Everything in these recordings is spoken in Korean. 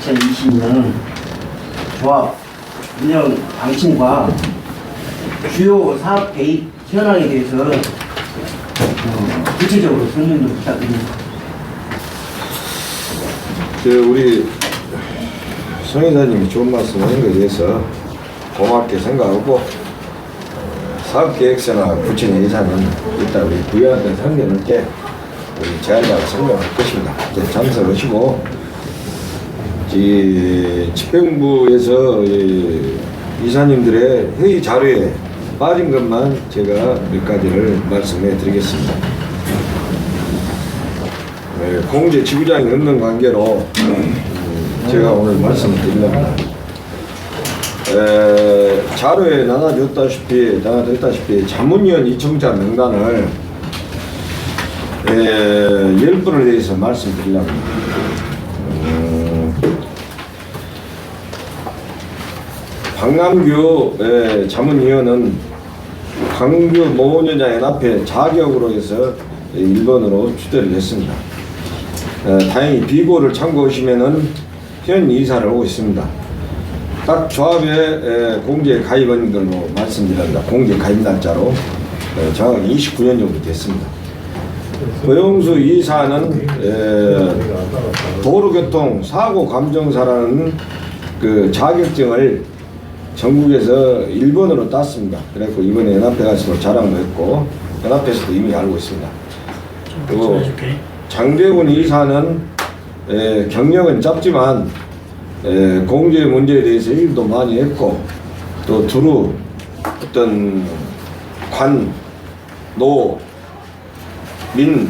2020년 조합 운영 방침과 주요 사업 개입 현황에 대해서 구체적으로 설명 좀 부탁드립니다. 우리 송 이사님이 좋은 말씀 하신 것에 대해서 고맙게 생각하고 사업계획서나 구체적 예산은 일단 우리 부여한테 상견할 때 우리 제안자가 설명할 것입니다. 이제 참석하시고 집행부에서 이사님들의 회의 자료에 빠진 것만 제가 몇 가지를 말씀해 드리겠습니다. 공제 지부장이 없는 관계로 제가 오늘 말씀을 드리려면 자료에 나눠졌다시피 자문위원 이청자 명단을 10분에 대해서 말씀드리려고 합니다. 박남규 자문위원은 광주 모원연장연합회 자격으로 해서 1번으로 추대를 했습니다. 다행히 비고를 참고하시면은 현 이사를 하고 있습니다. 딱 조합의 공제 가입한 걸로 말씀드립니다. 공제 가입 날짜로 정확히 29년 정도 됐습니다. 고영수 이사는 도로교통 사고 감정사라는 그 자격증을 전국에서 1번으로 땄습니다. 그래서 이번에 연합회 가서 자랑도 했고 연합회에서도 이미 알고 있습니다. 그리고 장대훈 이사는 경력은 짧지만 공제 문제에 대해서 일도 많이 했고 또 두루 어떤 관, 노, 민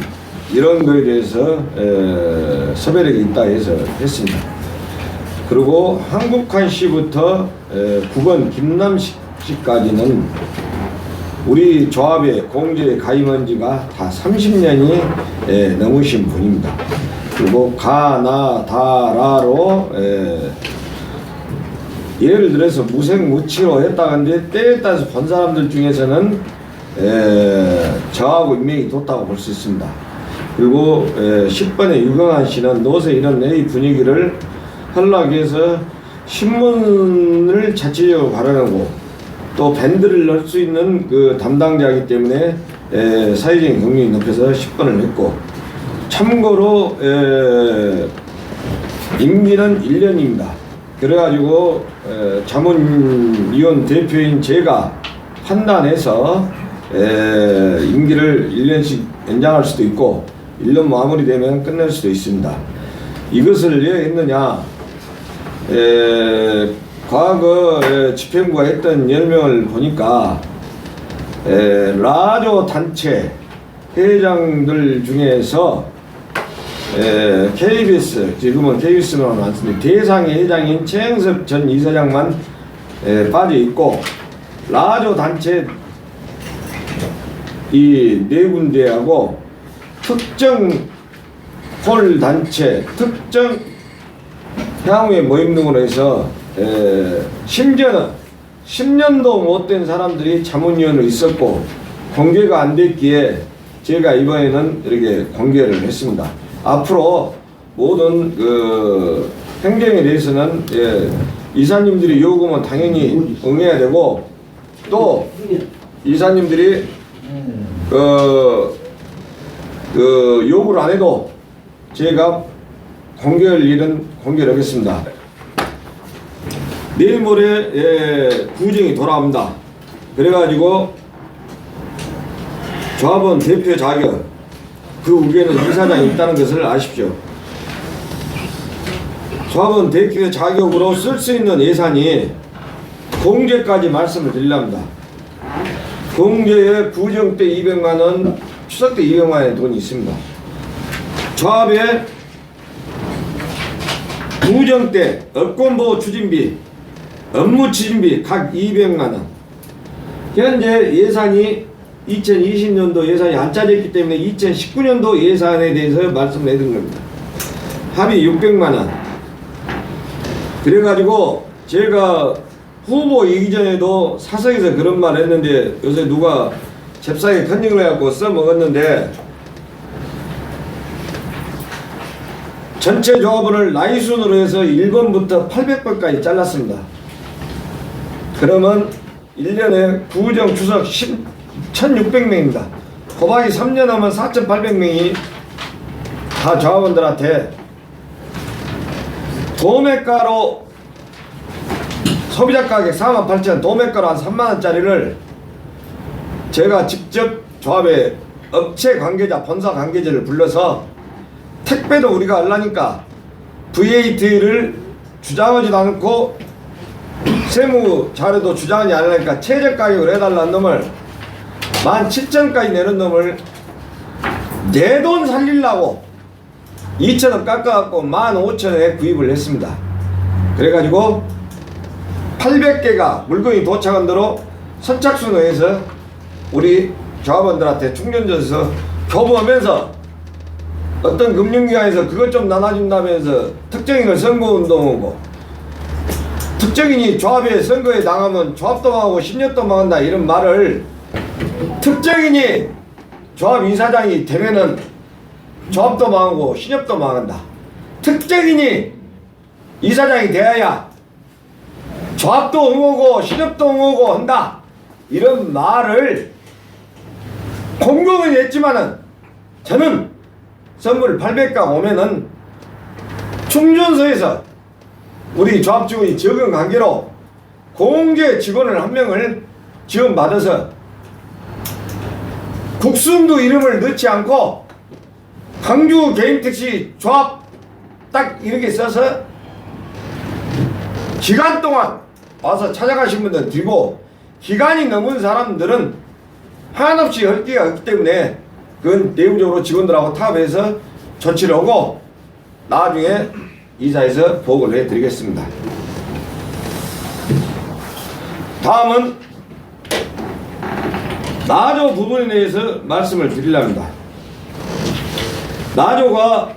이런 거에 대해서 서별력이 있다 해서 했습니다. 그리고 한국환 씨부터 9번 김남식 씨까지는 우리 조합의 공제에 가입한 지가 다 30년이 넘으신 분입니다. 그리고 가나다라로 예를 들어서 무색무취로 했다는데 때에 따라서 본 사람들 중에서는 저하고 인맥이 돋다고 볼 수 있습니다. 그리고 10번의 유경환 씨는 노세 이런 이 분위기를 하려고 해서 신문을 자체적으로 발행하고 또 밴드를 넣을 수 있는 그 담당자이기 때문에 사회적인 경륜이 높여서 10번을 했고 참고로 임기는 1년입니다. 그래가지고 자문위원 대표인 제가 판단해서 임기를 1년씩 연장할 수도 있고 1년 마무리되면 끝낼 수도 있습니다. 이것을 왜 했느냐, 과거 집행부가 했던 10명을 보니까 라조 단체 회장들 중에서 KBS, 지금은 KBS만 많습니다. 대상의 회장인 최영섭 전 이사장만 빠져 있고 라조 단체 이 네 군데하고 특정 홀 단체, 특정 향후의 모임 등으로 해서 심지어는 10년도 못된 사람들이 자문위원으로 있었고 공개가 안 됐기에 제가 이번에는 이렇게 공개를 했습니다. 앞으로 모든 그 행정에 대해서는 이사님들이 요구면 당연히 응해야 되고 또 이사님들이 요구를 안 해도 제가 공개할 일은 공개를 하겠습니다. 내일 모레 구정이 돌아옵니다. 그래가지고 조합원 대표 자격 그 위에는 이사장이 있다는 것을 아십시오. 조합원 대표 자격으로 쓸 수 있는 예산이 공제까지 말씀을 드리랍니다. 공제에 구정 때 200만원, 추석 때 200만원의 돈이 있습니다. 조합에 구정 때 업권보호 추진비, 업무 추진비 각 200만원. 현재 예산이 2020년도 예산이 안 짜졌기 때문에 2019년도 예산에 대해서 말씀을 해드린 겁니다. 합의 600만원. 그래가지고 제가 후보 이전에도 사석에서 그런 말 했는데 요새 누가 잽싸게 컨닝을 해갖고 써먹었는데 전체 조합원을 나이 순으로 해서 1번부터 800번까지 잘랐습니다. 그러면 1년에 구정 추석 1600명입니다. 곱하기 3년 하면 4800명이 다 조합원들한테 도매가로 소비자 가격 48,000원, 도매가로 한 3만원짜리를 제가 직접 조합의 업체 관계자, 본사 관계자를 불러서 택배도 우리가 하려니까 VAT를 주장하지도 않고 세무 자료도 주장하지 않으니까 최저 가격을 해달라는 놈을 17,000원까지 내는 놈을 내 돈 살리려고 2,000원 깎아갖고 15,000원에 구입을 했습니다. 그래가지고 800개가 물건이 도착한 대로 선착순으로 우리 조합원들한테 충전소에서 교부하면서 어떤 금융기관에서 그것 좀 나눠준다면서 특정인을 선거운동하고 특정인이 조합에 선거에 나가면 조합도 망하고 신협도 망한다 이런 말을 특정인이 조합 이사장이 되면은 조합도 망하고 신협도 망한다. 특정인이 이사장이 되어야 조합도 응하고 신협도 응하고 한다. 이런 말을 공공은 했지만은 저는 선물 800가 오면은 충전소에서 우리 조합 직원이 적은 관계로 공개 직원을 한 명을 지원받아서 국순도 이름을 넣지 않고 광주 개인택시 조합 딱 이렇게 써서 기간 동안 와서 찾아가신 분들 드리고 기간이 넘은 사람들은 한없이 할 기회가 없기 때문에 그건 내부적으로 직원들하고 타협해서 조치를 하고 나중에 이사해서 보고를 해드리겠습니다. 다음은 나조 부분에 대해서 말씀을 드리려 합니다. 나조가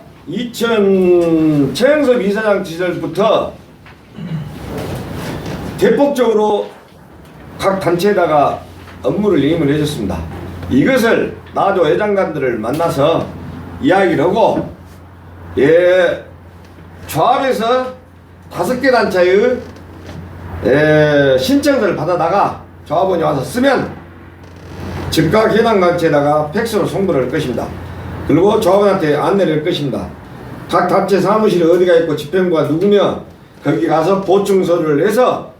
최영섭 이사장 시절부터 대폭적으로 각 단체에다가 업무를 임을 해줬습니다. 이것을 나조 회장관들을 만나서 이야기를 하고 조합에서 5개 단체의 신청서를 받아다가 조합원이 와서 쓰면 즉각 해당 단체에다가 팩스로 송부를 할 것입니다. 그리고 조합원한테 안내를 할 것입니다. 각 단체 사무실이 어디가 있고 집행부가 누구며 거기 가서 보충 서류를 해서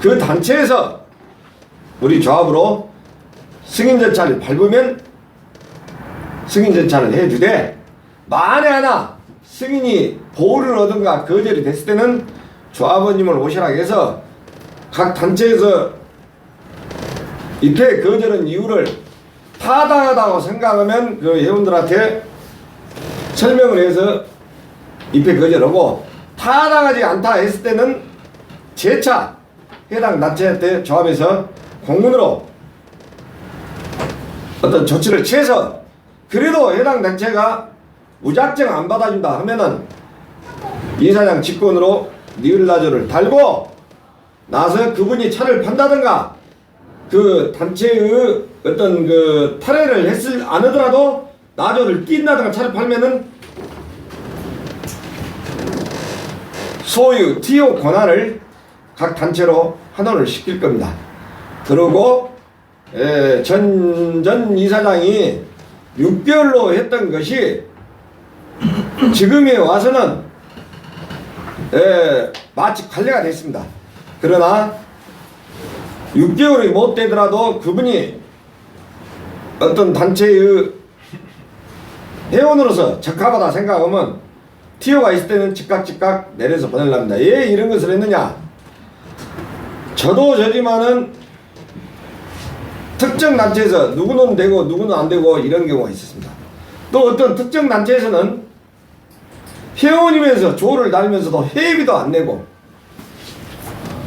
그 단체에서 우리 조합으로 승인 절차를 밟으면 승인 절차를 해주되 만에 하나 승인이 보호를 얻은가 거절이 됐을 때는 조합원님을 오시라고 해서 각 단체에서 입회 거절한 이유를 타당하다고 생각하면 그 회원들한테 설명을 해서 입회 거절하고 타당하지 않다 했을 때는 재차 해당 단체한테 조합에서 공문으로 어떤 조치를 취해서 그래도 해당 단체가 무작정 안 받아준다 하면은 이사장 직권으로 니을나조를 달고 나서 그분이 차를 판다든가 그 단체의 어떤 그 탈회를 했을 안 하더라도 나조를 낀다든가 차를 팔면은 소유 TO 권한을 각 단체로 환원을 시킬 겁니다. 그리고 전 이사장이 6개월로 했던 것이 지금에 와서는 마치 관례가 됐습니다. 그러나 6개월이 못 되더라도 그분이 어떤 단체의 회원으로서 적합하다 생각하면 TO가 있을 때는 즉각 내려서 보내려합니다. 왜 이런 것을 했느냐? 저도 저지만은 특정 단체에서 누구는 되고 누구는 안 되고 이런 경우가 있었습니다. 또 어떤 특정 단체에서는 회원이면서 조를 달면서도 회비도 안 내고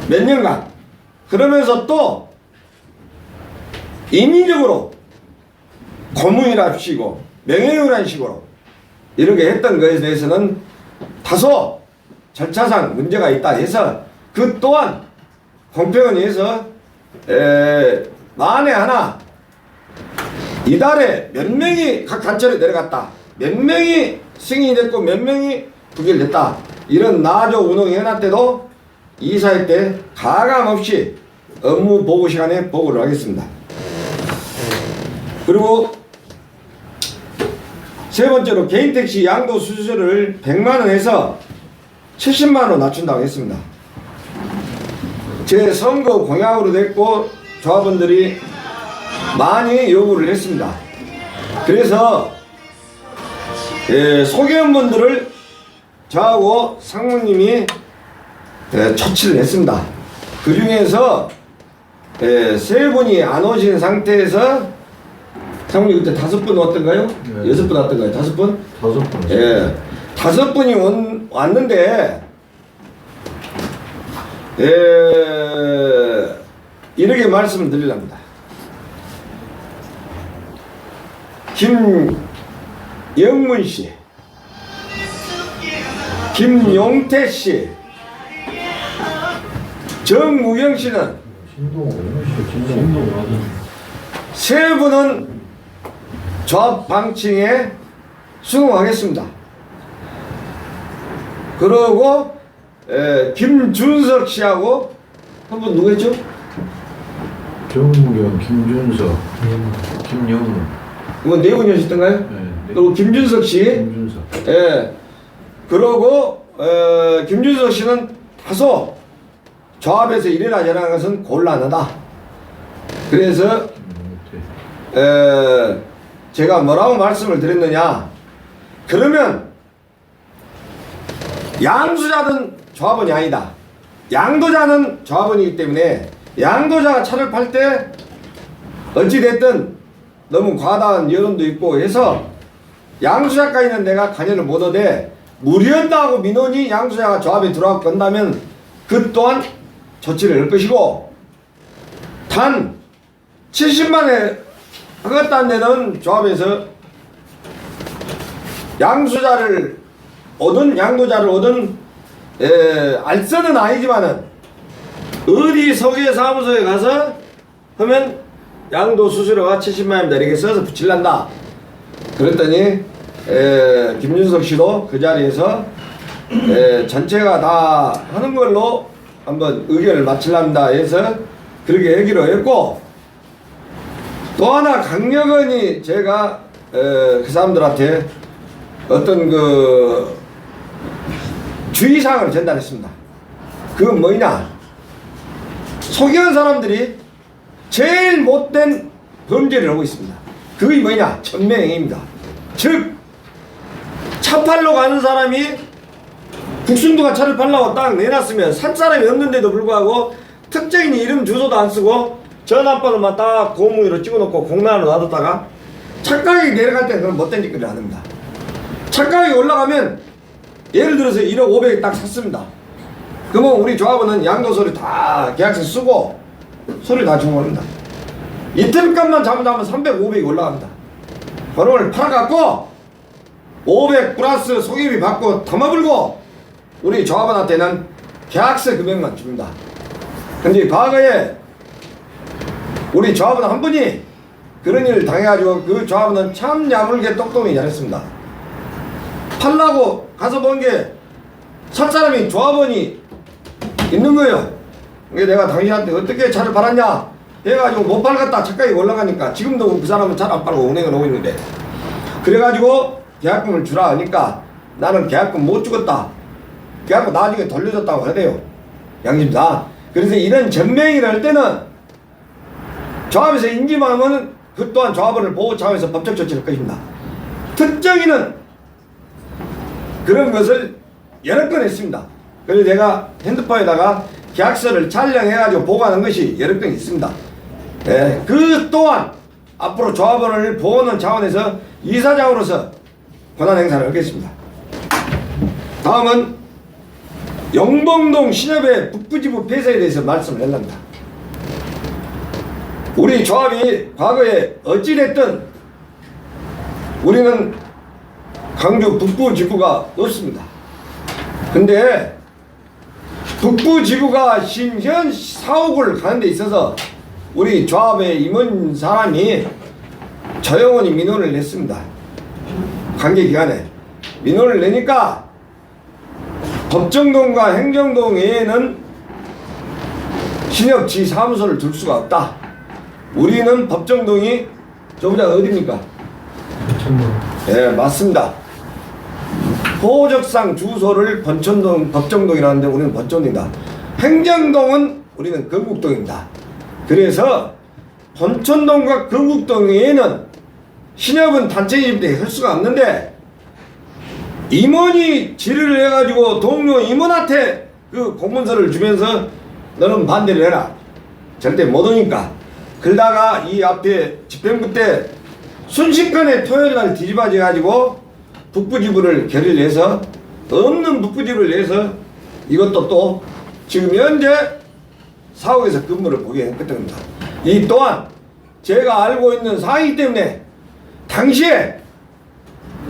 몇 년간 그러면서 또 임의적으로 고문이랍시고 명예훼손이라는 식으로 이렇게 했던 것에 대해서는 다소 절차상 문제가 있다 해서 그 또한 공평을 위해서 만에 하나 이달에 몇 명이 각 단체로 내려갔다 몇 명이 승인이 됐고 몇 명이 부결됐다. 이런 나조 운영해놨 때도 이사회 때 가감없이 업무 보고 시간에 보고를 하겠습니다. 그리고 세 번째로 개인 택시 양도 수수료를 100만원에서 70만원 낮춘다고 했습니다. 제 선거 공약으로 됐고 조합원들이 많이 요구를 했습니다. 그래서 소개원분들을 저하고 상무님이 처치를 했습니다. 그 중에서 세 분이 안 오신 상태에서 상무님 그때 5분 왔던가요? 네. 6분 왔던가요? 5분? 5분. 예, 5분이 왔는데 이렇게 말씀을 드리랍니다. 김영문 씨, 김용태 씨, 정우경 씨는 세 분은 조합 방침에 수긍하겠습니다. 그러고 김준석 씨하고 한 분 누구였죠? 정우경, 김준석, 김영문. 이건 네 분이셨던가요? 네. 그리고 김준석 씨. 김준석. 예. 그러고 김준석 씨는 다소 조합에서 일이나 저라는 것은 곤란하다. 그래서 제가 뭐라고 말씀을 드렸느냐? 그러면 양수자는 조합원이 아니다. 양도자는 조합원이기 때문에 양도자가 차를 팔 때 어찌됐든 너무 과다한 여론도 있고 해서 양수자까지는 내가 관여를 못하되 무리한다고 민원이 양수자가 조합에 들어와 건다면 그 또한 조치를 할 것이고, 단 70만에 하겠다는 데는 조합에서 양수자를 오든 양도자를 오든 알선은 아니지만은 어디 서계사무소에 가서 하면 양도 수수료가 70만원입니다 이렇게 써서 붙일란다. 그랬더니 김준석 씨도 그 자리에서 전체가 다 하는 걸로 한번 의견을 마치랍니다 해서 그렇게 얘기를 했고, 또 하나 강력원이 제가 그 사람들한테 어떤 그 주의사항을 전달했습니다. 그건 뭐냐? 소개한 사람들이 제일 못된 범죄를 하고 있습니다. 그게 뭐냐? 천매행위입니다. 즉 차 팔러 가는 사람이 국순도가 차를 팔라고 딱 내놨으면 산 사람이 없는데도 불구하고 특정인 이름 주소도 안 쓰고 전화번호만 딱 고무위로 찍어놓고 공란으로 놔뒀다가 차가격이 내려갈 때는 그런 못된 짓거리를 합니다. 차가격이 올라가면 예를 들어서 1억 500에 딱 샀습니다. 그러면 우리 조합원은 양도소리 다 계약서 쓰고 소리 다 주고합니다. 이틀값만 잘못하면 300, 500이 올라갑니다. 그걸 팔아갖고 500 플러스 소개비 받고 담아불고 우리 조합원한테는 계약서 금액만 줍니다. 근데 과거에 우리 조합원 한 분이 그런 일을 당해가지고 그 조합원은 참 야물게 똑똑히 잘했습니다. 팔라고 가서 본 게 살 사람이 조합원이 있는 거예요. 그러니까 내가 당신한테 어떻게 차를 팔았냐 해가지고 못 팔겠다 차가격이 올라가니까 지금도 그 사람은 차를 안 팔고 운행을 하고 있는데, 그래가지고 계약금을 주라 하니까 나는 계약금 못 주겠다. 계약금 나중에 돌려줬다고 하대요. 양심상. 그래서 이런 전명의를 할 때는 조합에서 인지하면 그 또한 조합원을 보호 차원에서 법적 조치를 할 것입니다. 특정인은 그런 것을 여러 건 했습니다. 그래서 제가 핸드폰에다가 계약서를 촬영해가지고 보관한 것이 여러 건 있습니다. 그 또한 앞으로 조합원을 보호하는 차원에서 이사장으로서 권한 행사를 하겠습니다. 다음은 영봉동 신협의 북부지부 폐쇄에 대해서 말씀을 하려합니다. 우리 조합이 과거에 어찌됐든 우리는 강주 북부지부가 없습니다. 근데 북부지부가 신현 사옥을 가는 데 있어서 우리 조합에 임원 사람이 조영원이 민원을 냈습니다. 관계기관에 민원을 내니까 법정동과 행정동 외에는 신협지 사무소를 둘 수가 없다. 우리는 법정동이 저보다 어디입니까? 예, 맞습니다. 호적상 주소를 법정동이라는데 우리는 번촌동이다. 행정동은 우리는 건국동입니다. 그래서 번촌동과 건국동 외에는 신협은 단체 입대 할 수가 없는데 임원이 질의를 해가지고 동료 임원한테 그 공문서를 주면서 너는 반대를 해라. 절대 못 오니까. 그러다가 이 앞에 집행부 때 순식간에 토요일날 뒤집어져가지고 북부지부를 결의해서 없는 북부지부를 내서 이것도 또 지금 현재 사옥에서 근무를 보게 했거든요. 이 또한 제가 알고 있는 사항이기 때문에 당시에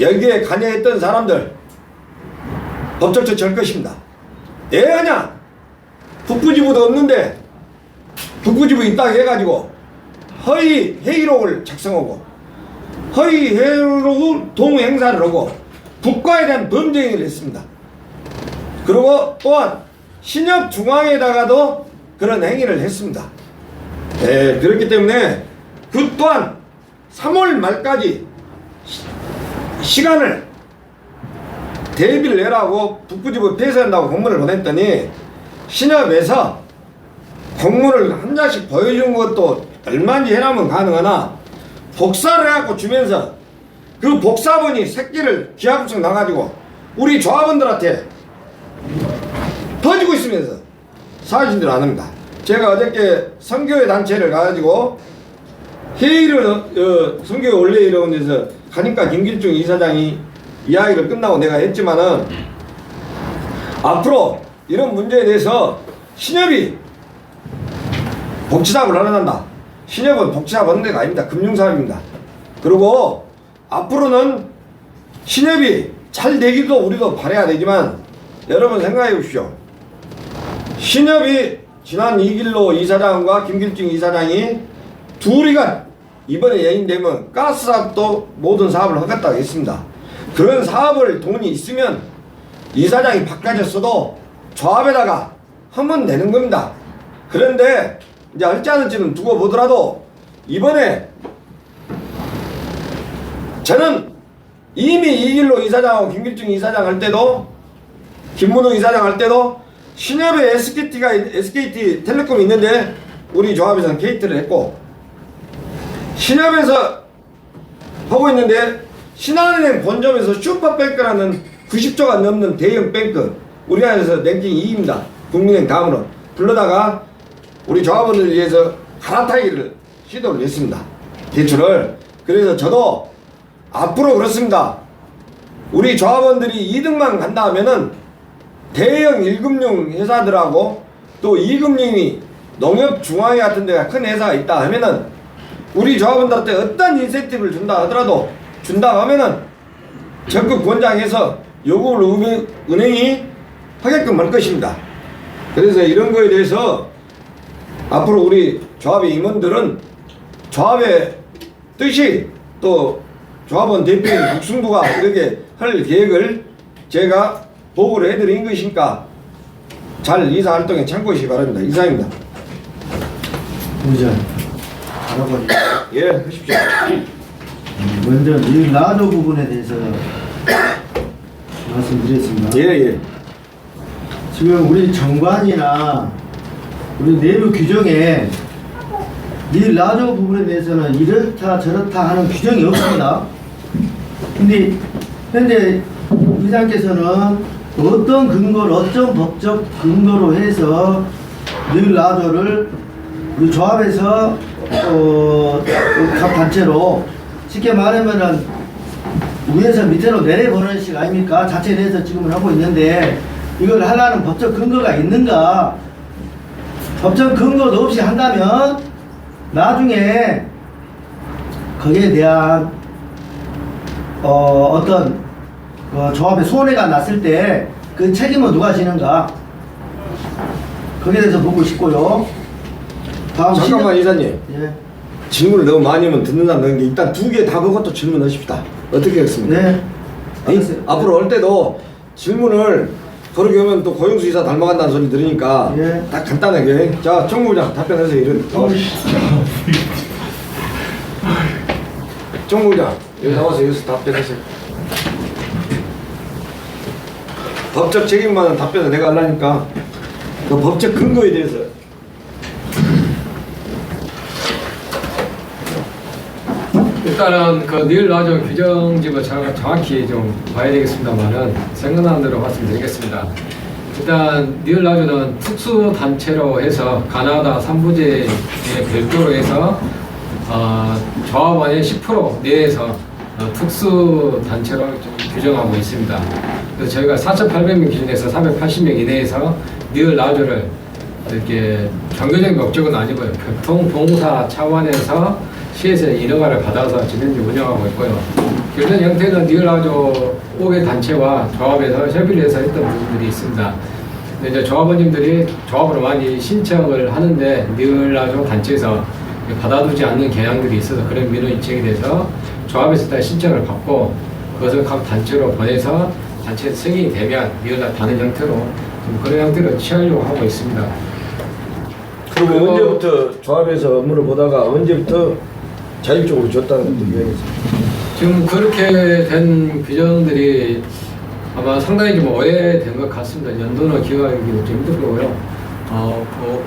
여기에 관여했던 사람들 법적 조치할 것입니다. 왜 하냐? 북부지부도 없는데 북부지부 있다고 해가지고 허위 회의록을 작성하고 허위 회의록을 동행사를 하고 국가에 대한 범죄행위를 했습니다. 그리고 또한 신협 중앙에다가도 그런 행위를 했습니다. 그렇기 때문에 그 또한 3월 말까지 시간을 대비를 내라고 북부지부 폐쇄한다고 공문을 보냈더니 신협에서 공문을 한 장씩 보여준 것도 얼마인지 해라면 가능하나 복사를 해갖고 주면서 그 복사본이 새끼를 기하급성 나가지고 우리 조합원들한테 퍼지고 있으면서 사실대로 안 합니다. 제가 어저께 선교회 단체를 가가지고 회의를 선교회 원래 이런 데서 가니까 김길중 이사장이 이야기를 끝나고 내가 했지만은 앞으로 이런 문제에 대해서 신협이 복지사업을 하는다. 신협은 복지사업 하는 데가 아닙니다. 금융사업입니다. 그리고 앞으로는 신협이 잘 되기도 우리도 바라야 되지만 여러분 생각해 보십시오. 신협이 지난 이길로 이사장과 김길중 이사장이 둘이가 이번에 예인되면 가스 사업도 모든 사업을 하겠다고 했습니다. 그런 사업을 돈이 있으면 이사장이 바꿔졌어도 조합에다가 하면 되는 겁니다. 그런데 이제 할지 않을지는 두고 보더라도 이번에 저는 이미 이길로 이사장하고 김길중 이사장 할 때도 김문호 이사장 할 때도 신협에 SKT 텔레콤이 있는데 우리 조합에서는 게이트를 했고 신협에서 하고 있는데 신한은행 본점에서 슈퍼뱅크라는 90조가 넘는 대형 뱅크 우리나라에서 랭킹 2위입니다. 국민은행 다음으로 불러다가 우리 조합원들을 위해서 갈아타기를 시도를 했습니다. 대출을. 그래서 저도 앞으로 그렇습니다. 우리 조합원들이 2등만 간다 하면은 대형 1금융 회사들하고 또 2금융이 농협중앙회 같은 데가 큰 회사가 있다 하면은 우리 조합원들한테 어떤 인센티브를 준다 하더라도 준다 하면은 적극 권장해서 요구를 은행이 하게끔 할 것입니다. 그래서 이런 거에 대해서 앞으로 우리 조합의 임원들은 조합의 뜻이 또 조합원 대표인 국승부가 이렇게 할 계획을 제가 보고를 해드린 것이니까 잘 이사활동에 참고하시기 바랍니다. 이상입니다. 부장, 할아버지. 예, 하십시오. 먼저 이 라조 부분에 대해서 말씀드렸습니다. 예, 예. 지금 우리 정관이나 우리 내부 규정에 이 라조 부분에 대해서는 이렇다 저렇다 하는 규정이 없습니다. 근데 현재 이사님께서는 어떤 근거로 어떤 법적 근거로 해서 늘 라조를 우리 조합에서 각 단체로 쉽게 말하면은 위에서 밑으로 내려보는 식 아닙니까? 자체 내에서 지금은 하고 있는데 이걸 하려는 법적 근거가 있는가? 법적 근거도 없이 한다면 나중에 거기에 대한 어떤 조합의 손해가 났을 때 그 책임은 누가 지는가? 거기에 대해서 묻고 싶고요. 다음 잠깐만 이사님. 예. 질문을 너무 많이 하면 듣는 사람 있는 게 일단 두 개 다 보고 또 질문하십시다. 어떻게 하겠습니까? 네. 알았어요. 앞으로 올 때도 질문을 그렇게 하면 또 고영수 이사 닮아간다는 소리 들으니까 예. 딱 간단하게 자 정부장 답변하세요. 이런 정부장 여기 나와서 여기서 답변하세요. 법적 책임만은 답변을 내가 하려니까 그 법적 근거에 대해서 일단은 그 니을라조 규정집을 정확히 좀 봐야 되겠습니다만은 생각나는 대로 말씀드리겠습니다. 일단 니을라조는 특수단체로 해서 가나다 3부제에 별도로 해서 조합원의 10% 내에서 특수단체로 좀 규정하고 있습니다. 그래서 저희가 4,800명 기준에서 480명 이내에서 니을라조를 이렇게 경제적인 목적은 아니고요. 교통봉사 차원에서 시에서 인허가를 받아서 진행지 운영하고 있고요. 기존 형태는 니을라조 5개 단체와 조합에서 협의를 해서 했던 부분들이 있습니다. 근데 이제 조합원님들이 조합으로 많이 신청을 하는데 니을라조 단체에서 받아두지 않는 경향들이 있어서 그런 민원이 제기돼서 조합에서 일단 신청을 받고 그것을 각 단체로 보내서 단체 승인이 되면 니을라 다른 형태로 좀 그런 형태로 취하려고 하고 있습니다. 그리고 언제부터 조합에서 업무를 보다가 언제부터 자율적으로 줬다는 것도 이야기했어요. 지금 그렇게 된 규정들이 아마 상당히 좀 오래된 것 같습니다. 연도는 기억하기 좀 힘들고요.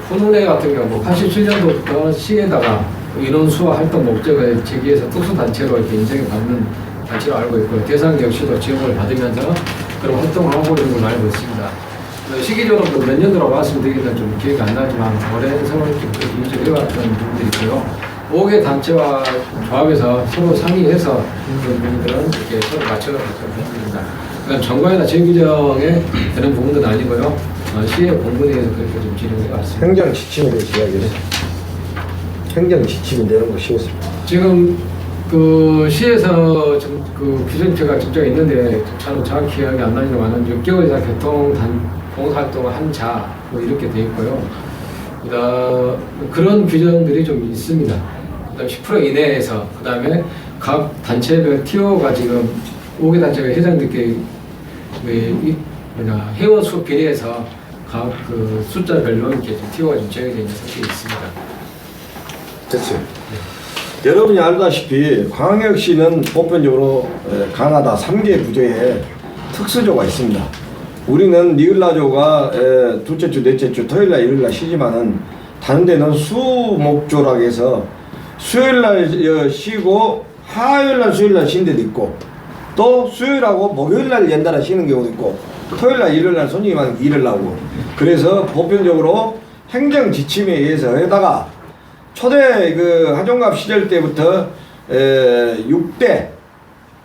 훈훈회 같은 경우 87년도부터 시에다가 인원수와 활동 목적을 제기해서 특수단체로 이렇게 인정을 받는 단체로 알고 있고요. 대상 역시도 지원을 받으면서 그런 활동을 하고 있는 걸로 알고 있습니다. 시기적으로 몇 년도라고 말씀드리기는 좀 기억이 안 나지만 오랜 세월 이렇게 유지해왔던 부분들이 있고요. 5개 단체와 조합에서 서로 상의해서 그런 부분들은 이렇게 서로 맞춰갔던 부분입니다. 그다음 정관이나 재규정에 되는 부분은 아니고요. 시의 공문에서 그렇게 좀 진행해 왔습니다. 행정 지침에 대해서 이야기했어요. 행정 지침이 내는 거 쉬웠습니다. 지금 그 시에서 좀 그 규정표가 직접 있는데 저는 정확히 기억이 안 나지만은 6개월 이상 교통 봉사활동을 한 자 뭐 이렇게 돼 있고요. 그다음 그런 규정들이 좀 있습니다. 그다음 10% 이내에서 그다음에 각 단체별 티오가 지금 5개 단체가 회장들께 회원 수 비례해서 각 그 숫자별로 이렇게 티오가 좀 정해져 있는 상태에 있습니다. 됐어요. 여러분이 알다시피 광역시는 보편적으로 가나다 3개 구조에 특수조가 있습니다. 우리는 니을라조가 둘째 주, 넷째 주, 토요일날, 일요일날 쉬지만은 다른 데는 수목조라고 해서 수요일날 쉬고 화요일날, 수요일날 쉬는 데도 있고 또 수요일하고 목요일날 연달아 쉬는 경우도 있고 토요일날, 일요일날 손님이 많으면 일을 하고 그래서 보편적으로 행정 지침에 의해서 에다가 초대 그 하종갑 시절 때부터 6대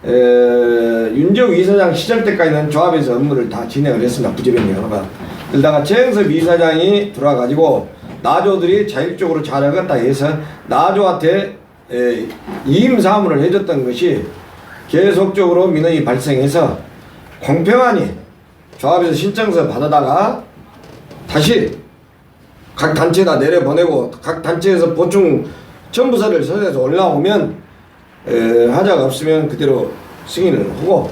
윤재욱 이사장 시절 때까지는 조합에서 업무를 다 진행을 했습니다. 부지변경하다가 그러다가 최영섭 이사장이 들어와가지고 나조들이 자율적으로 잘하겠다 해서 나조한테 이임사무를 해줬던 것이 계속적으로 민원이 발생해서 공평하니 조합에서 신청서 받아다가 다시 각 단체에다 내려보내고 각 단체에서 보충 첨부서를 서에서 올라오면 하자가 없으면 그대로 승인을 하고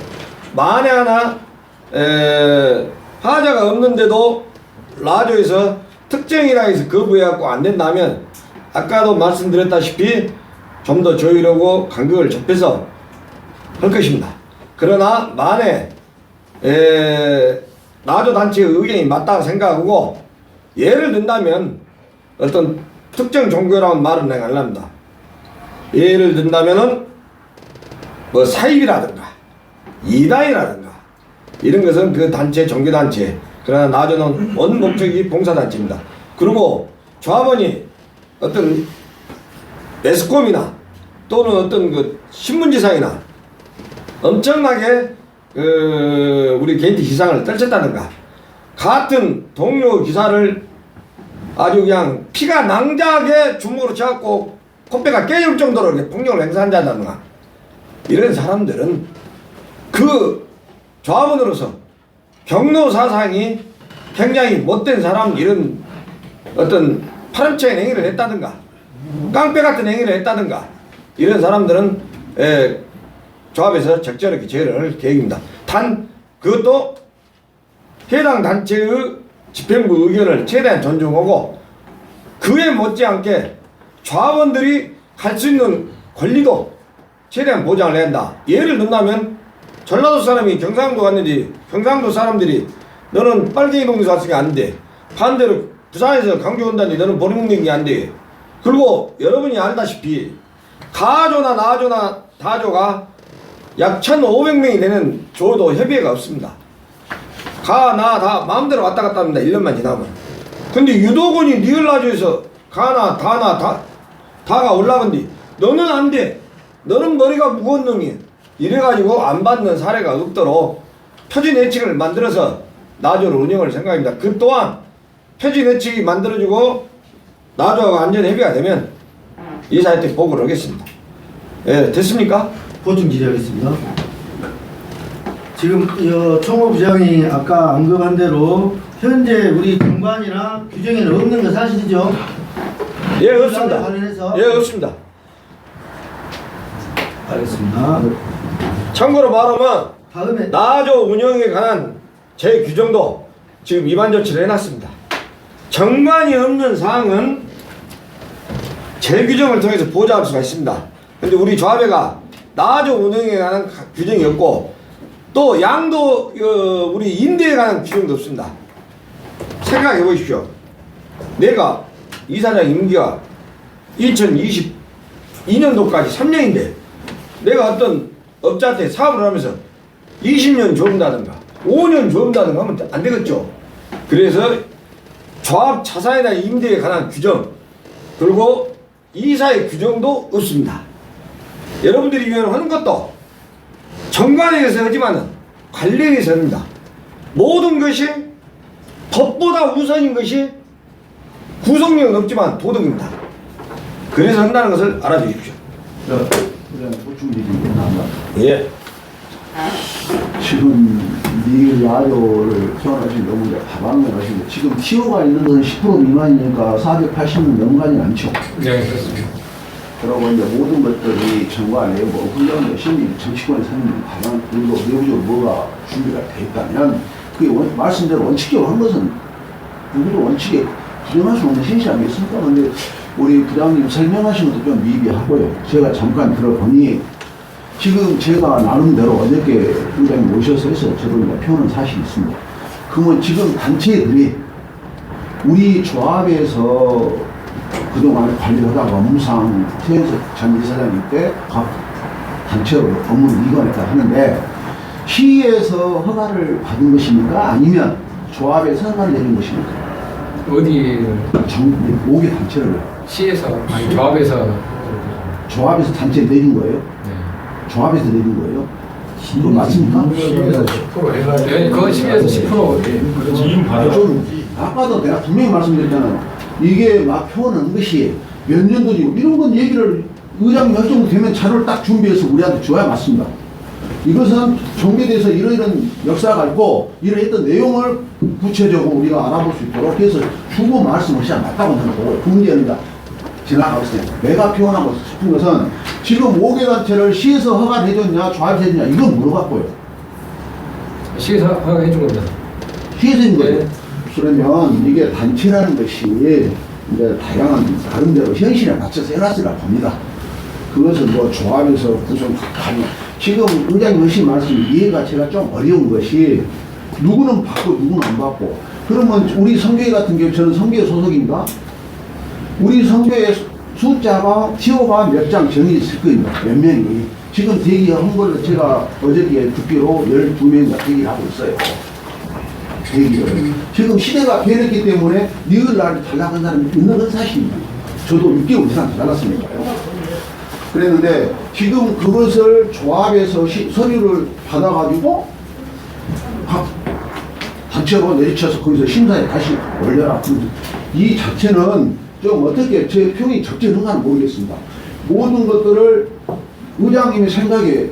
만에 하나 하자가 없는데도 라조에서 특정이라 해서 거부해갖고 안 된다면 아까도 말씀드렸다시피 좀 더 조율하고 간격을 좁혀서 할 것입니다. 그러나 만에 라조 단체의 의견이 맞다고 생각하고 예를 든다면 어떤 특정 종교라는 말은 내가 안 합니다. 예를 든다면은 뭐 사입이라든가 이단이라든가 이런 것은 그 단체 종교단체 그러나 나저는 원 목적이 봉사단체입니다. 그리고 조합원이 어떤 매스컴이나 또는 어떤 그 신문지상이나 엄청나게 우리 개인티 기상을 떨쳤다든가 같은 동료 기사를 아주 그냥 피가 낭자하게 주먹으로 쳐갖고 콧배가 깨질 정도로 이렇게 폭력을 행사한다든가 이런 사람들은 그 조합원으로서 경로 사상이 굉장히 못된 사람 이런 어떤 파렴치한 행위를 했다든가 깡패 같은 행위를 했다든가 이런 사람들은 조합에서 적절하게 제어를 할 계획입니다. 단 그것도 해당 단체의 집행부 의견을 최대한 존중하고 그에 못지않게 조합원들이 할 수 있는 권리도 최대한 보장을 해야 한다. 예를 든다면 전라도 사람이 경상도 갔는지 경상도 사람들이 너는 빨갱이 동네에서 왔으니까 안 돼. 반대로 부산에서 강주 온다니 너는 보리문경이 안 돼. 그리고 여러분이 알다시피 가조나 나조나 다조가 약 1,500명이 되는 조도 협의회가 없습니다. 가, 나, 다 마음대로 왔다 갔다 합니다. 1년만 지나면. 근데 유도군이 니을라조에서 가나, 다나, 다가 올라간디 너는 안 돼. 너는 머리가 무거운 놈이. 이래가지고 안 받는 사례가 없도록 표준 예칙을 만들어서 나조를 운영할 생각입니다. 그 또한 표준 예칙이 만들어지고 나조가 안전 협의가 되면 이사회 때 보고를 하겠습니다. 예, 됐습니까? 보충 질의하겠습니다. 지금 총무부장이 아까 언급한 대로 현재 우리 정관이나 규정에는 없는 거 사실이죠? 예, 없습니다. 관련해서 예, 없습니다. 알겠습니다. 참고로 말하면 다음에 나조 운영에 관한 제 규정도 지금 위반 조치를 해놨습니다. 정관이 없는 사항은 제 규정을 통해서 보좌할 수가 있습니다. 근데 우리 조합회가 나조 운영에 관한 규정이 없고 또 양도 우리 임대에 관한 규정도 없습니다. 생각해 보십시오. 내가 이사장 임기가 2022년도까지 3년인데 내가 어떤 업자한테 사업을 하면서 20년 줘본다든가 5년 줘본다든가 하면 안 되겠죠. 그래서 조합 자산에 대한 임대에 관한 규정 그리고 이사의 규정도 없습니다. 여러분들이 위원하는 것도 정관에 의해서 하지만은 관리에 의해서 합니다. 모든 것이 법보다 우선인 것이 구속력은 없지만 도덕입니다. 그래서 한다는 것을 알아주십시오. 그냥 보충드리는 나가 예. 지금 니 라디오를 표현하신 너무 이제 다방면 하시고 지금 TO가 있는 건 10% 미만이니까 480은 넘어가진 않죠. 네, 그렇습니다. 그러고 이제 모든 것들이 정관에 뭐 훈련 열심히 정치권에 사는 다방 그리고 내부적으로 뭐가 준비가 돼 있다면 그게 말씀대로 원칙적으로 한 것은 누구도 원칙에 부정할 수 없는 현실 아니겠습니까? 근데 우리 부장님 설명하신 것도 좀 미비하고요. 제가 잠깐 들어보니 지금 제가 나름대로 어저께 부장님 오셔서 해서 저도 이제 표현한 사실이 있습니다. 그러면 지금 단체들이 우리 조합에서 그동안 관리하다가 업무상 최현석 전 이사장님 때 각 단체로 업무를 이관했다 하는데 시에서 허가를 받은 것입니까? 아니면 조합에서 허가를 내린 것입니까? 어디 5개 단체를 시에서 아니 조합에서 조합에서 단체 내린 거예요? 네. 조합에서 내린 거예요? 그거 맞습니까? 10% 해가지고. 네, 그건 10에서 10%. 지금 좀 아까도 내가 분명히 말씀드렸잖아요. 이게 막 표현한 것이 몇 년도지 이런 건 얘기를 의장님 할 정도 되면 자료를 딱 준비해서 우리한테 줘야 맞습니다. 이것은 종교대에서 이런 역사가 있고 이러했던 내용을 구체적으로 우리가 알아볼 수 있도록 해서 주고 말씀하셔야 맞다고 저는 보고 그 문제입니다. 지나가고 있어요. 내가 표현하고 싶은 것은 지금 5개 단체를 시에서 허가를 해줬냐 조합에서 해줬냐 이건 물어봤고요. 시에서 허가해준 겁니다. 시에서 인 거예요. 네. 그러면 이게 단체라는 것이 이제 다양한 나름대로 현실에 맞춰서 해놨으라 봅니다. 그것은 뭐 조합에서 구성 가능. 지금 의장님 하신 말씀 이해가 제가 좀 어려운 것이 누구는 받고 누구는 안 받고 그러면 우리 성교회 같은 경우 저는 성교회 소속입니다. 우리 성교회 숫자가 TO가 몇 장 정해져 있을 겁니다. 몇 명이. 지금 대기한 걸로 제가 어저께 듣기로 12명이 대기를 하고 있어요. 대기를. 지금 시대가 변했기 때문에 니을날 탈락한 사람이 있는 건 사실입니다. 저도 6개월 이상 탈락했으니까요. 그랬는데 지금 그것을 조합에서 서류를 받아가지고 각 단체로 내리쳐서 거기서 심사에 다시 올려라. 이 자체는 좀 어떻게 제 평이 적절한가는 모르겠습니다. 모든 것들을 의장님의 생각에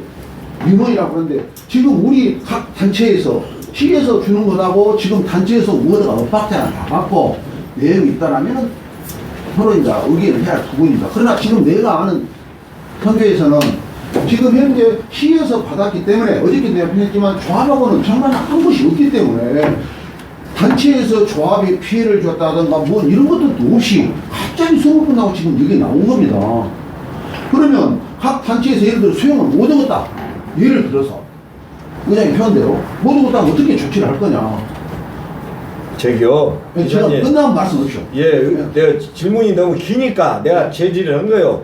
민원이라고 하는데 지금 우리 각 단체에서 시에서 주는 것하고 지금 단체에서 우어가 엇박자가 다 받고 내용이 있다라면 서로 이제 의견을 해야 할 부분입니다. 그러나 지금 내가 아는 성교에서는 지금 현재 시에서 받았기 때문에 어저께 내가 표현했지만 조합하고는 정말 한 것이 없기 때문에 단체에서 조합에 피해를 줬다든가 뭐 이런 것도 없이 갑자기 소문 나고 지금 여기 나온 겁니다. 그러면 각 단체에서 예를 들어 수용을 못 얻었다. 예를 들어서 의장님 표현대로 못 얻었다면 어떻게 조치를 할 거냐. 저기요. 제가 기자님. 끝나면 말씀하십시오. 예, 내가 질문이 너무 기니까 내가 제지를 한 거예요.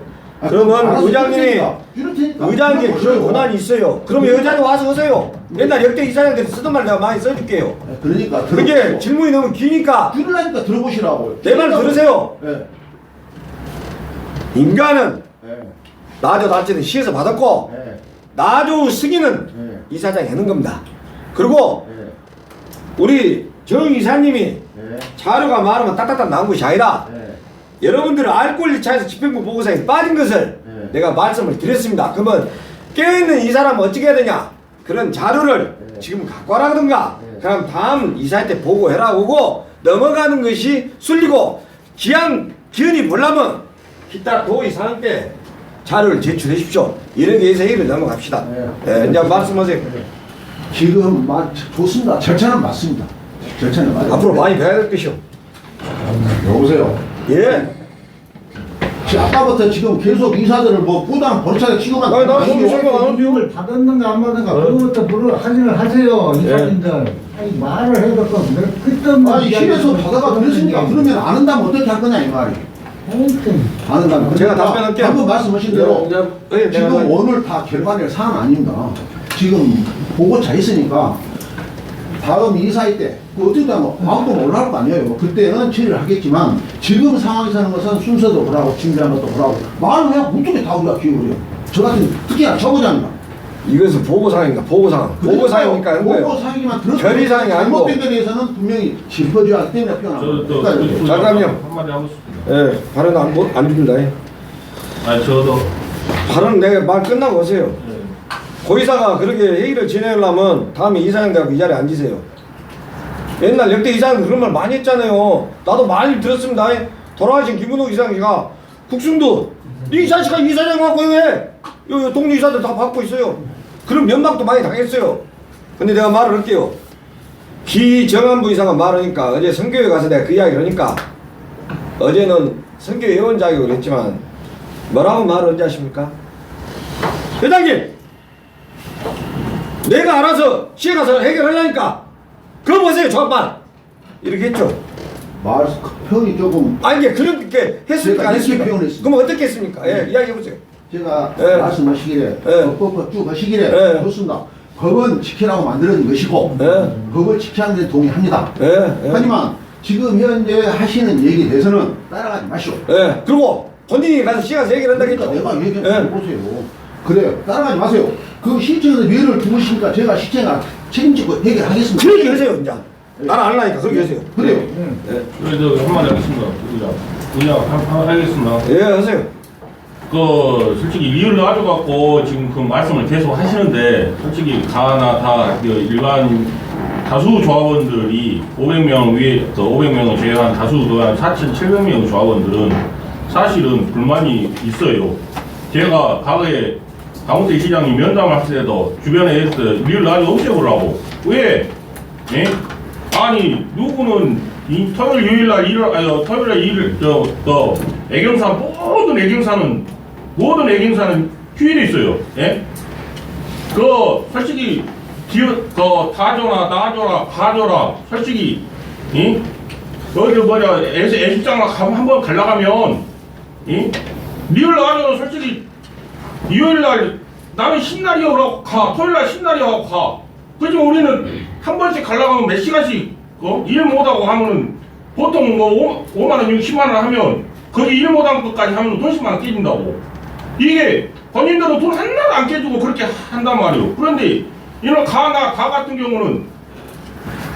그러면 알아서 의장님이 이럴 테니까. 의장님께 그런 그런 거죠. 권한이 있어요. 그러면 의장님 와서 하세요. 옛날 역대 이사장들이 쓰던 말 내가 많이 써줄게요. 그러니까 그게 들어보시고. 질문이 너무 기니까 들으려니까 들어보시라고요. 내 말 들으세요. 네. 인간은 네. 나조 단체는 시에서 받았고 네. 나조 승인은 네. 이사장이 하는 겁니다. 그리고 네. 우리 정 이사님이 네. 자료가 많으면 딱딱딱 나온 것이 아니라 네. 여러분들은 알코올 차에서 집행부 보고서에 빠진 것을 네. 내가 말씀을 드렸습니다. 그러면 깨어있는 이 사람은 어떻게 해야 되냐? 그런 자료를 네. 지금 갖고 와라든가 네. 그럼 다음 이사회 때 보고해라 오고 넘어가는 것이 순리고 기한이 보려면 기타 도의 상황 때 자료를 제출해 주십시오. 이런 게 회의를 넘어갑시다. 네. 이제 말씀하세요. 지금 좋습니다. 절차는 맞습니다. 절차는 맞아요. 앞으로 많이 배워야 될 것이오. 여보세요. 예. 아까부터 지금 계속 이사들을 뭐 부당 벌차게 취급한 아니, 나 거기 생각 안 하는데요. 교육을 받았는가 안 받았는가 그것부터 물어 확인을 하세요 이사님들. 아니 말을 해도 그때만 아니 실에서 받아가 그랬으니까 그러면 안 한다면 어떻게 할 거냐 이 말이. 하여튼 안 한다면 제가 그러니까 답변할게요. 방금 말씀하신 대로 네, 지금 내가- 오늘 다 결과낼 사안 아닙니다. 지금 보고차 있으니까 다음 이사회 때 어떻게 하면 아무도 올라갈 거 아니에요. 그때는 처리를 하겠지만 지금 상황에서는 것은 순서도 보라고 준비한 것도 보라고 말을 그냥 무뚝에 다 우리가 기울여. 저 같은 특히나 저거장이나 이것은 보고사항입니다. 보고사항이니까 하는 거예요. 보고사항이지만 결의사항이 아니고. 잘못된 것에 대해서는 분명히 짚어줘야 하기 때문에 표현합니다. 그러니까 잠깐만요. 한마디 하고 싶습니다. 예, 발언 안 줍니다. 아니 저도 발언 내가 말 끝나고 오세요. 네. 고이사가 그렇게 회의를 진행하려면 다음에 이사장들하고 이 자리에 앉으세요. 옛날 역대 이사장도 그런 말 많이 했잖아요. 나도 많이 들었습니다. 돌아가신 김은호 이사장이가 국sun도 이 자식아 이사장 갖고 왜? 요 동료 이사들 다 받고 있어요. 그런 면박도 많이 당했어요. 근데 내가 말을 할게요. 기정한부 이사가 말하니까 어제 선교회 가서 내가 그 이야기를 하니까 어제는 선교회 회원 자격을 했지만 뭐라고 말을 언제 하십니까? 회장님! 내가 알아서 시에 가서 해결하려니까 그거 보세요 조합반! 이렇게 했죠. 말 표현이 조금 아니 이게 그렇게 했습니까? 안 제가 이렇게 했습니까? 표현했습니다. 그럼 어떻게 했습니까? 예, 이야기해보세요. 제가 예. 말씀하시기를 예. 법법 쭉 하시기를 예. 좋습니다. 법은 지키라고 만들어진 것이고 예. 법을 지키는 데 동의합니다. 예, 예. 하지만 지금 현재 하시는 얘기에 대해서는 따라가지 마시오. 예, 그리고 본인이 가서 시에 가서 얘기를 한다고 그러니까 했죠. 내가 얘기해 예. 보세요. 그래요. 따라가지 마세요. 그 시청에서 예를 두시니까 제가 시청에 책임지고 해결하겠습니다. 그렇게 하세요 이제. 나는 안 하니까 그렇게 하세요. 그래요. 예, 그래도 한마디 하겠습니다. 의장 하겠습니다. 예 하세요. 그 솔직히 이유를 가져갖고 지금 그 말씀을 계속 하시는데 솔직히 가나 다 그 일반 다수 조합원들이 500명 위에 500명을 제외한 다수 한 4,700명 조합원들은 사실은 불만이 있어요. 제가 과거에 강호태 시장이 면담을 했을 때도 주변에 이유를 가지고 없애보라고. 왜? 예? 아니 누구는 이 토요일 요일날 토요일날 일을 애경사 모든 애경사는 휴일이 있어요. 예? 그 솔직히 다줘라 나줘라 봐줘라 솔직히 애식장을 한번 갈라가면 리얼 나가면 솔직히 일요일날 나는 신날이라고 가 토요일날 신날이라고 가. 그지만 우리는 한 번씩 갈라가면 몇 시간씩 일 못하고 하면은 보통 뭐 5만원 60만원 하면 거기 일 못한 것까지 하면 돈 10만원 깨진다고. 이게 본인들은 돈 하나도 안 깨주고 그렇게 한단 말이에요. 그런데 이런 가 같은 경우는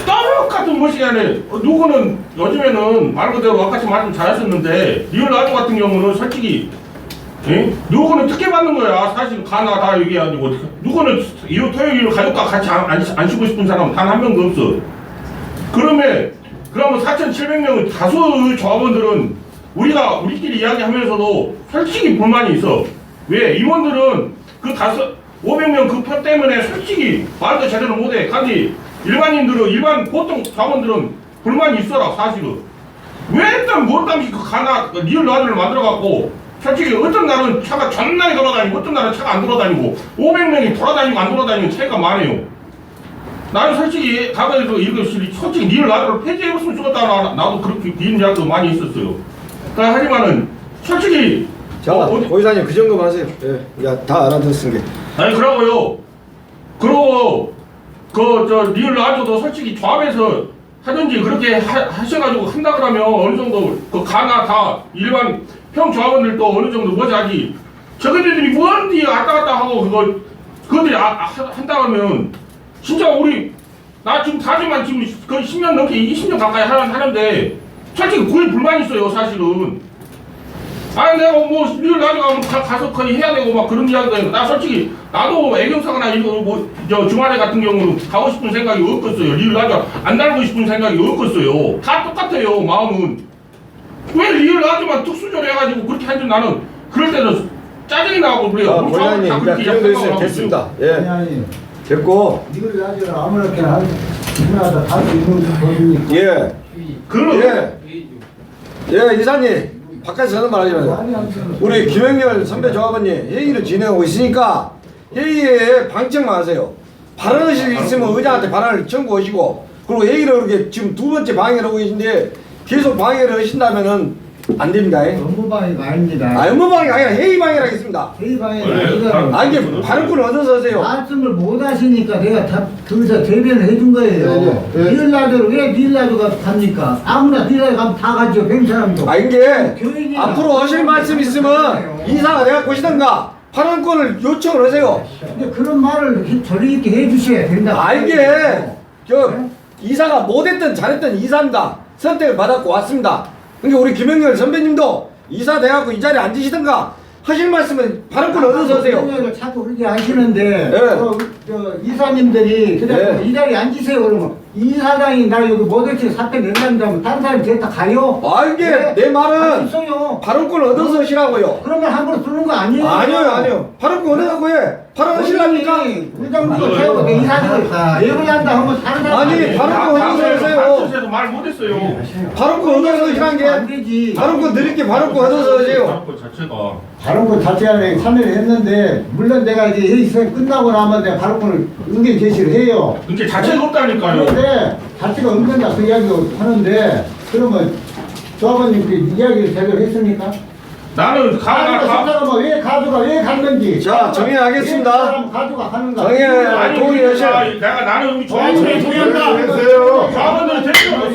똑같은 뭐 시간에 누구는 요즘에는 말 그대로 아까 말씀 잘하셨는데 리얼 나도 같은 경우는 솔직히 누구는 특혜 받는 거야. 사실 가나 다 얘기해가지고 누구는 이 토요일 가족과 같이 안 쉬고 싶은 사람은 단 한 명도 없어. 그러면 4,700명의 다수 조합원들은 우리끼리 이야기하면서도 솔직히 불만이 있어. 왜? 임원들은 그 500명 그 표 때문에 솔직히 말도 제대로 못해. 간디 일반인들은 일반 보통 자원들은 불만이 있어라 사실은. 왜 일단 뭘 땀시 그 가나 그 리얼 라디오를 만들어갖고 솔직히 어떤 날은 차가 존나게 돌아다니고 어떤 날은 차가 안 돌아다니고 500명이 돌아다니고 안 돌아다니는 차이가 많아요. 나는 솔직히 가가지고 이거 솔직히 리얼 라디오를 폐지해봤으면 좋겠다. 나도 그렇게 비는 이야기도 많이 있었어요. 하지만은 솔직히 자, 고이사님 그 정도만 하세요. 예, 야, 다 알아듣은 게. 아니 그러고요. 그러고 저 리얼 라디오도 솔직히 조합해서 하든지 그렇게 하셔가지고 한다 그러면 어느 정도 그 가나 다 일반 평 조합원들도 어느 정도 뭐자지. 저희들이 뭔디 왔다 갔다 하고 그거들이 한다 하면 진짜 우리 나 지금 다지만 지금 거의 10년 넘게 20년 가까이 하는데 솔직히 그게 불만이 있어요 사실은. 아니 내가 뭐 리얼 라디오 가서 거의 해야 되고 막 그런 이야기가 있고 나 솔직히 나도 애경사거나 이거 뭐 저 주말에 같은 경우는 가고 싶은 생각이 없겠어요. 리얼 라디오 안 달고 싶은 생각이 없겠어요. 다 똑같아요 마음은. 왜 리얼 라디오만 특수조로 해가지고 그렇게 하는지 나는 그럴 때는 짜증이 나고 그래요. 자, 우리 고이사님 다 그렇게 그 정도 있어요. 생각하고 됐습니다. 아니 예, 아니 됐고. 이걸 가지고 아무렇게나 하나다 할수 있는 거니까. 예, 그런 예, 이사님 바깥에서 하는 말 하지 마세요. 아니 아무튼 우리 김영렬 선배 조합원님 회의를 진행하고 있으니까 회의에 방청만 하세요. 발언하실 일 있으면 의장한테 발언을 청구하시고 그리고 회의를 이렇게 지금 두 번째 방해를 하고 계신데 계속 방해를 하신다면은 안 됩니다. 업무방해가 아닙니다. 아, 업무방해가 아니라 회의방해를 하겠습니다. 회의방해가 네, 아니라 아, 이게 발언권을 얻어서 하세요. 말씀을 못 하시니까 내가 다 거기서 대변을 해준 거예요. 리얼라디오를 왜 리얼라디오가 갑니까? 아무나 리얼라디오 가면 다 가죠. 뱅 사람도. 아, 이게 교인이나 앞으로 하실 말씀 있으면 이사가 내가 보시던가 발언권을 요청을 하세요. 근데 그런 말을 저리 있게 해주셔야 된다. 아, 이게 저 이사가 못했든 잘했든 이사입니다. 선택을 받았고 왔습니다. 그러니까 우리 김영렬 선배님도 이사 돼갖고 이 자리에 앉으시던가 하실 말씀은 발언권을 얻어서 하세요. 을 자꾸 그렇게 하시는데 네. 저 이사님들이 그냥 네. 이 자리에 앉으세요 그러면 이사장이 나 여기 못했지 사태 낸다면 다른 사람이 됐다 가요. 아, 이게 네? 내 말은 있어요. 발언권을 얻어서 하시라고요. 그러면 함부로 쓰는 거 아니에요? 아니요. 발언권 얻어서 해. 발언하시려니까. 의장님을 태우고 내 이사장을 예고한다 하면 다른 사람 아니, 발언권 얻어서 하세요. 방송에서 말 못했어요. 발언권 얻어서 하시란 안 게 되지. 발언권 드릴게 발언권 얻어서 하세요. 발언권 자체가 다른 것 자체에 참여를 했는데 물론 내가 이제 회의 시간 끝나고 나면 내가 발언권을 의견 제시를 해요. 이게 자체가 없다니까요. 그런데 자체가 없는다 그 이야기도 하는데 그러면 조합원님 그 이야기를 제대로 했습니까? 나는 가져가 왜 가져가 왜 갔는지. 자, 정리하겠습니다. 왜 사람 가져가 하는가? 정리. 아니 동의하셔. 내가 나는 우리 조합원들이 동의한다. 했어요. 조합원들이 대표